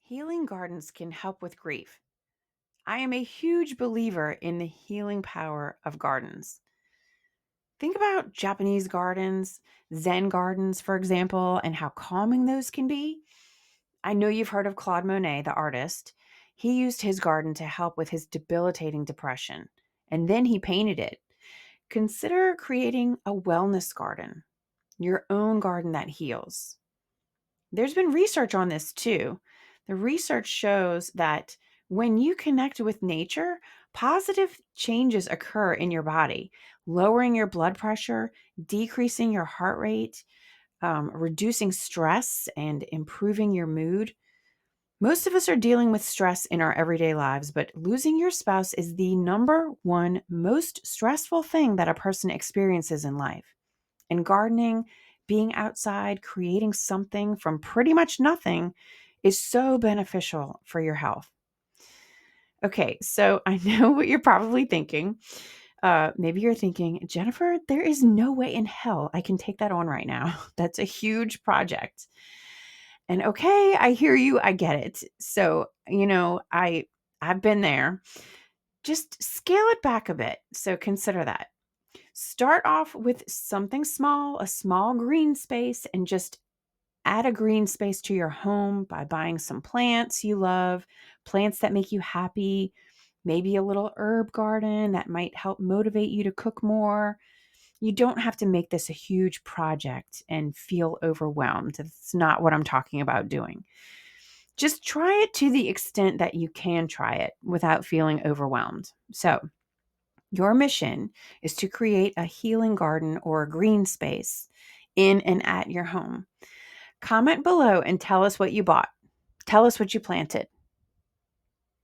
Healing gardens can help with grief. I am a huge believer in the healing power of gardens. Think about Japanese gardens, Zen gardens, for example, and how calming those can be. I know you've heard of Claude Monet, the artist. He used his garden to help with his debilitating depression, and then he painted it. Consider creating a wellness garden, your own garden that heals. There's been research on this too. The research shows that when you connect with nature, positive changes occur in your body, lowering your blood pressure, decreasing your heart rate, reducing stress, and improving your mood. Most of us are dealing with stress in our everyday lives, but losing your spouse is the number one most stressful thing that a person experiences in life. And gardening, being outside, creating something from pretty much nothing is so beneficial for your health. Okay, so I know what you're probably thinking. Maybe you're thinking, Jennifer, there is no way in hell I can take that on right now. That's a huge project. And okay, I hear you. I get it. So, I've been there. Just scale it back a bit. So consider that. Start off with something small, a small green space, and just add a green space to your home by buying some plants you love, plants that make you happy, maybe a little herb garden that might help motivate you to cook more. You don't have to make this a huge project and feel overwhelmed. That's not what I'm talking about doing. Just try it to the extent that you can try it without feeling overwhelmed. So, your mission is to create a healing garden or a green space in and at your home. Comment below and tell us what you bought. Tell us what you planted.